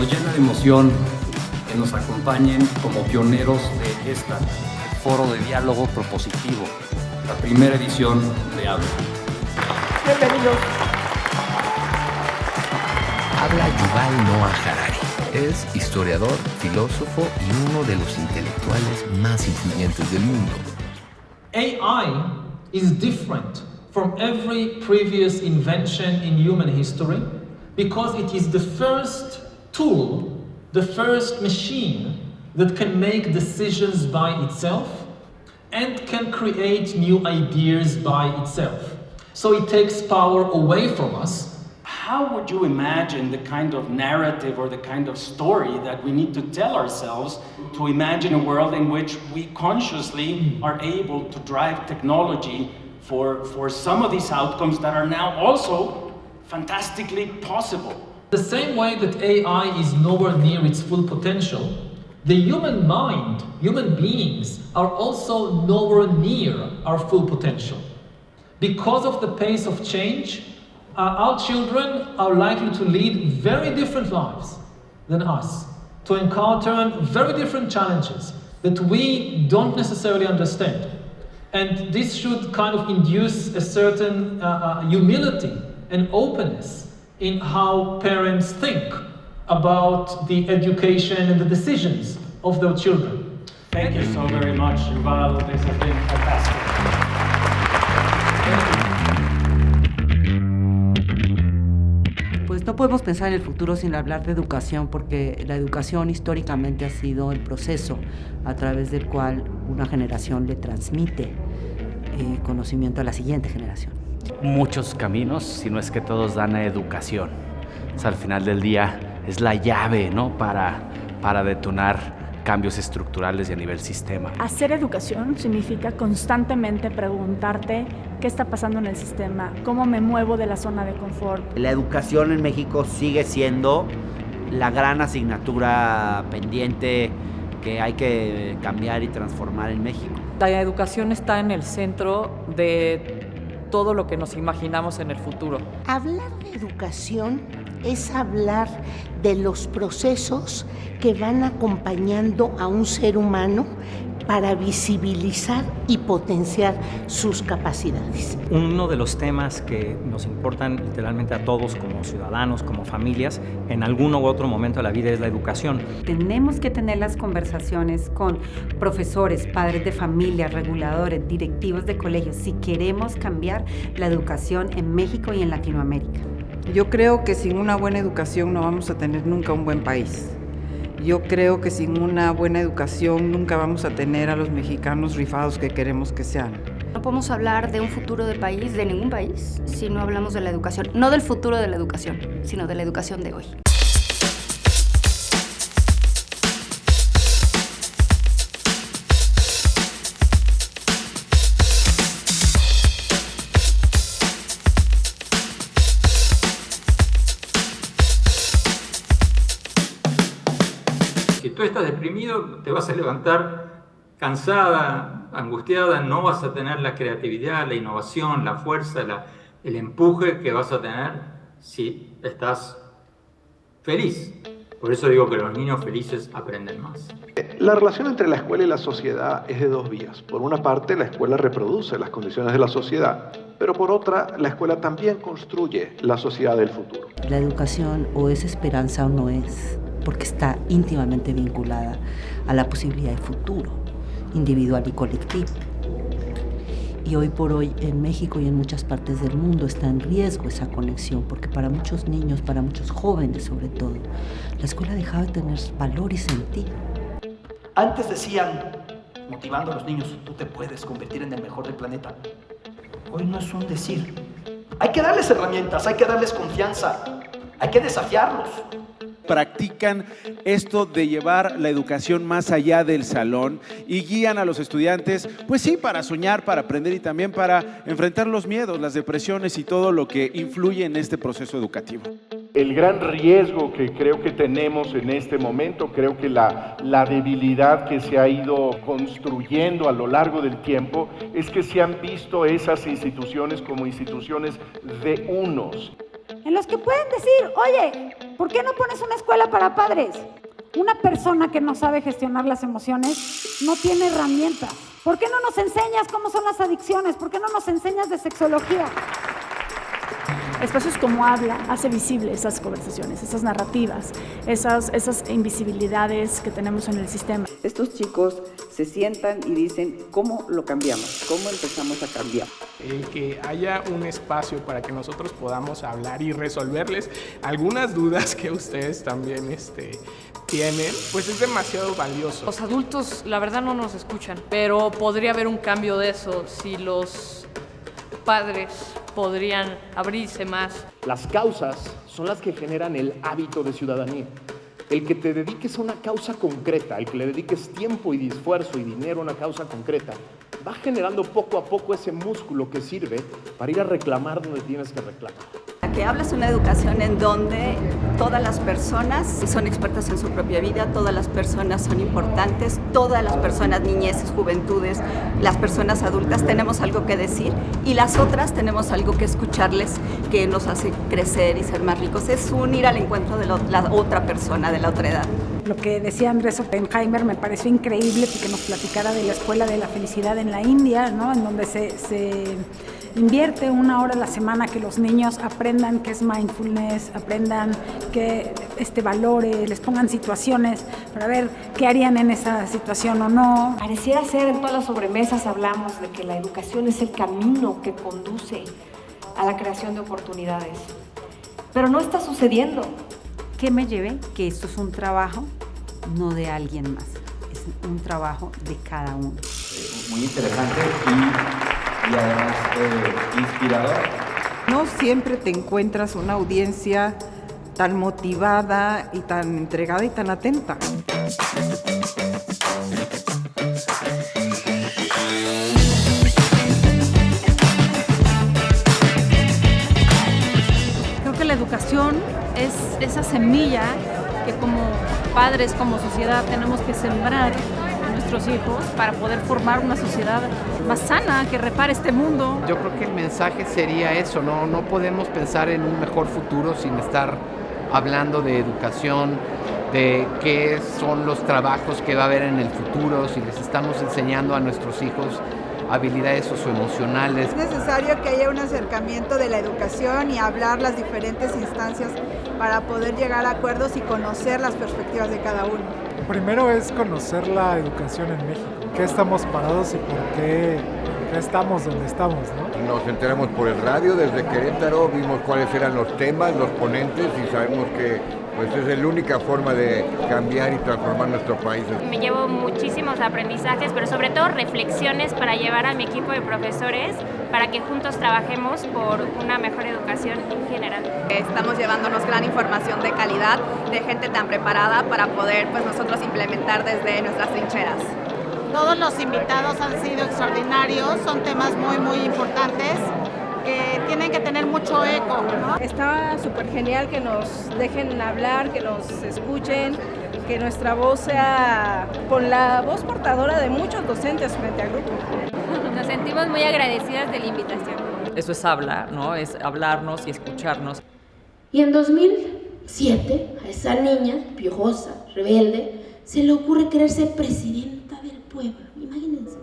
Nos llena de emoción que nos acompañen como pioneros de este foro de diálogo propositivo, la primera edición de Habla. Bienvenidos. Habla Yuval Noah Harari. Es historiador, filósofo y uno de los intelectuales más influyentes del mundo. AI is different from every previous invention in human history because it is the first tool, the first machine that can make decisions by itself and can create new ideas by itself. So it takes power away from us. How would you imagine the kind of narrative or the kind of story that we need to tell ourselves to imagine a world in which we consciously are able to drive technology for some of these outcomes that are now also fantastically possible? The same way that AI is nowhere near its full potential, the human mind, human beings, are also nowhere near our full potential. Because of the pace of change, our children are likely to lead very different lives than us, to encounter very different challenges that we don't necessarily understand. And this should kind of induce a certain humility and openness in how parents think about the education and the decisions of their children. Thank you so very much, Yuval. This has been fantastic. Pues no podemos pensar en el futuro sin hablar de educación, porque la educación históricamente ha sido el proceso a través del cual una generación le transmite conocimiento a la siguiente generación. Muchos caminos, si no es que todos, dan a educación. O sea, al final del día es la llave, ¿no? para detonar cambios estructurales y a nivel sistema. Hacer educación significa constantemente preguntarte qué está pasando en el sistema, cómo me muevo de la zona de confort. La educación en México sigue siendo la gran asignatura pendiente que hay que cambiar y transformar en México. La educación está en el centro de todo lo que nos imaginamos en el futuro. Hablar de educación es hablar de los procesos que van acompañando a un ser humano para visibilizar y potenciar sus capacidades. Uno de los temas que nos importan literalmente a todos como ciudadanos, como familias, en algún u otro momento de la vida es la educación. Tenemos que tener las conversaciones con profesores, padres de familia, reguladores, directivos de colegios, si queremos cambiar la educación en México y en Latinoamérica. Yo creo que sin una buena educación no vamos a tener nunca un buen país. Yo creo que sin una buena educación nunca vamos a tener a los mexicanos rifados que queremos que sean. No podemos hablar de un futuro de país, de ningún país, si no hablamos de la educación. No del futuro de la educación, sino de la educación de hoy. Si tú estás deprimido, te vas a levantar cansada, angustiada, no vas a tener la creatividad, la innovación, la fuerza, el empuje que vas a tener si estás feliz. Por eso digo que los niños felices aprenden más. La relación entre la escuela y la sociedad es de dos vías. Por una parte, la escuela reproduce las condiciones de la sociedad, pero por otra, la escuela también construye la sociedad del futuro. La educación o es esperanza o no es, porque está íntimamente vinculada a la posibilidad de futuro individual y colectivo. Y hoy por hoy en México y en muchas partes del mundo está en riesgo esa conexión, porque para muchos niños, para muchos jóvenes sobre todo, la escuela dejaba de tener valor y sentido. Antes decían, motivando a los niños, tú te puedes convertir en el mejor del planeta. Hoy no es un decir. Hay que darles herramientas, hay que darles confianza, hay que desafiarlos. Practican esto de llevar la educación más allá del salón y guían a los estudiantes, pues sí, para soñar, para aprender y también para enfrentar los miedos, las depresiones y todo lo que influye en este proceso educativo. El gran riesgo que creo que tenemos en este momento, creo que la debilidad que se ha ido construyendo a lo largo del tiempo, es que se han visto esas instituciones como instituciones de unos. en los que pueden decir, oye, ¿por qué no pones una escuela para padres? Una persona que no sabe gestionar las emociones no tiene herramientas. ¿Por qué no nos enseñas cómo son las adicciones? ¿Por qué no nos enseñas de sexología? Espacios como Habla hace visible esas conversaciones, esas narrativas, esas invisibilidades que tenemos en el sistema. Estos chicos se sientan y dicen, ¿cómo lo cambiamos? ¿Cómo empezamos a cambiar? El que haya un espacio para que nosotros podamos hablar y resolverles algunas dudas que ustedes también tienen, pues es demasiado valioso. Los adultos, la verdad, no nos escuchan, pero podría haber un cambio de eso si los padres podrían abrirse más. Las causas son las que generan el hábito de ciudadanía. El que te dediques a una causa concreta, el que le dediques tiempo y esfuerzo y dinero a una causa concreta, va generando poco a poco ese músculo que sirve para ir a reclamar donde tienes que reclamar. Que hablas una educación en donde todas las personas son expertas en su propia vida, todas las personas son importantes, todas las personas, niñeces, juventudes, las personas adultas tenemos algo que decir y las otras tenemos algo que escucharles que nos hace crecer y ser más ricos. Es un ir al encuentro de la otra persona, de la otra edad. Lo que decía Andrés Oppenheimer me pareció increíble porque nos platicara de la Escuela de la Felicidad en la India, ¿no? En donde se invierte 1 hora a la semana que los niños aprendan qué es mindfulness, aprendan qué valores, les pongan situaciones para ver qué harían en esa situación o no. Pareciera ser, en todas las sobremesas hablamos de que la educación es el camino que conduce a la creación de oportunidades, pero no está sucediendo. ¿Qué me llevé? Que esto es un trabajo no de alguien más, es un trabajo de cada uno. Muy interesante y además inspirador. No siempre te encuentras una audiencia tan motivada y tan entregada y tan atenta. Creo que la educación es esa semilla que como padres, como sociedad, tenemos que sembrar en nuestros hijos para poder formar una sociedad más sana, que repare este mundo. Yo creo que el mensaje sería eso, no podemos pensar en un mejor futuro sin estar hablando de educación, de qué son los trabajos que va a haber en el futuro, si les estamos enseñando a nuestros hijos habilidades socioemocionales. Es necesario que haya un acercamiento de la educación y hablar las diferentes instancias para poder llegar a acuerdos y conocer las perspectivas de cada uno. Primero es conocer la educación en México, qué estamos parados y por qué estamos donde estamos, ¿no? Nos enteramos por el radio desde Querétaro, vimos cuáles eran los temas, los ponentes y sabemos que pues es la única forma de cambiar y transformar nuestro país. Me llevo muchísimos aprendizajes, pero sobre todo reflexiones para llevar a mi equipo de profesores para que juntos trabajemos por una mejor educación en general. Estamos llevándonos gran información de calidad, de gente tan preparada para poder nosotros implementar desde nuestras trincheras. Todos los invitados han sido extraordinarios, son temas muy importantes que tienen que tener mucho eco, ¿no? Está súper genial que nos dejen hablar, que nos escuchen, que nuestra voz sea con la voz portadora de muchos docentes frente al grupo. Nos sentimos muy agradecidas de la invitación. Eso es hablar, ¿no? Es hablarnos y escucharnos. Y en 2007, a esa niña piojosa, rebelde, se le ocurre querer ser presidenta del pueblo. Imagínense.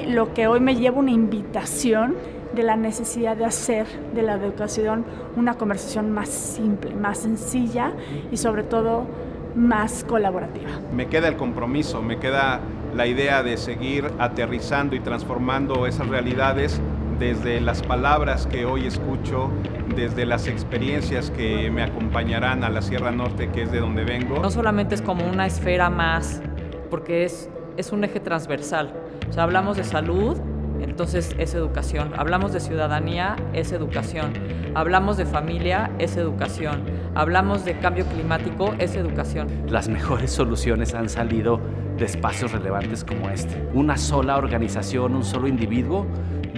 Lo que hoy me lleva una invitación de la necesidad de hacer de la educación una conversación más simple, más sencilla y sobre todo más colaborativa. Me queda el compromiso, me queda la idea de seguir aterrizando y transformando esas realidades desde las palabras que hoy escucho, desde las experiencias que me acompañarán a la Sierra Norte, que es de donde vengo. No solamente es como una esfera más, porque es un eje transversal. O sea, hablamos de salud, entonces es educación. Hablamos de ciudadanía, es educación. Hablamos de familia, es educación. Hablamos de cambio climático, es educación. Las mejores soluciones han salido de espacios relevantes como este. Una sola organización, un solo individuo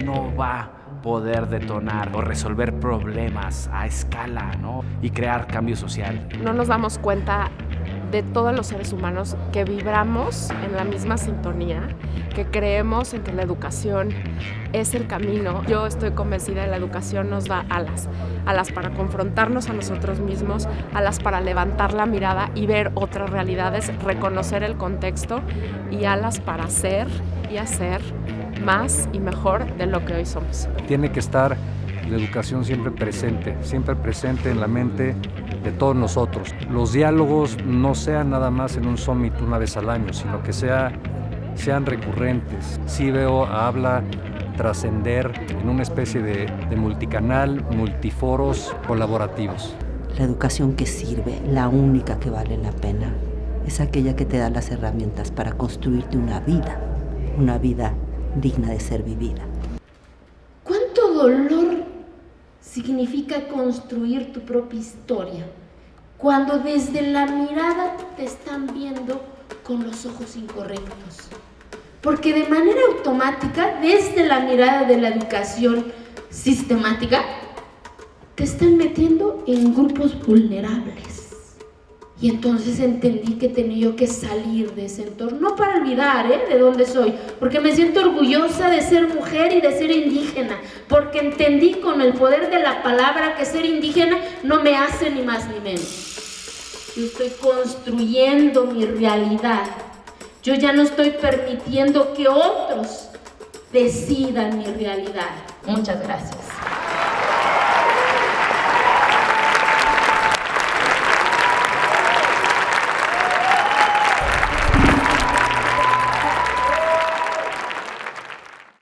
no va a poder detonar o resolver problemas a escala, ¿no? Y crear cambio social. No nos damos cuenta de todos los seres humanos que vibramos en la misma sintonía, que creemos en que la educación es el camino. Yo estoy convencida de que la educación nos da alas para confrontarnos a nosotros mismos, alas para levantar la mirada y ver otras realidades, reconocer el contexto y alas para ser y hacer más y mejor de lo que hoy somos. Tiene que estar la educación siempre presente en la mente de todos nosotros. Los diálogos no sean nada más en un summit una vez al año, sino que sean recurrentes. Sí veo a Habla trascender en una especie de multicanal, multiforos colaborativos. La educación que sirve, la única que vale la pena, es aquella que te da las herramientas para construirte una vida digna de ser vivida. ¿Cuánto dolor significa construir tu propia historia cuando desde la mirada te están viendo con los ojos incorrectos? Porque de manera automática, desde la mirada de la educación sistemática, te están metiendo en grupos vulnerables. Y entonces entendí que tenía yo que salir de ese entorno, no para olvidar de dónde soy, porque me siento orgullosa de ser mujer y de ser indígena, porque entendí con el poder de la palabra que ser indígena no me hace ni más ni menos. Yo estoy construyendo mi realidad. Yo ya no estoy permitiendo que otros decidan mi realidad. Muchas gracias.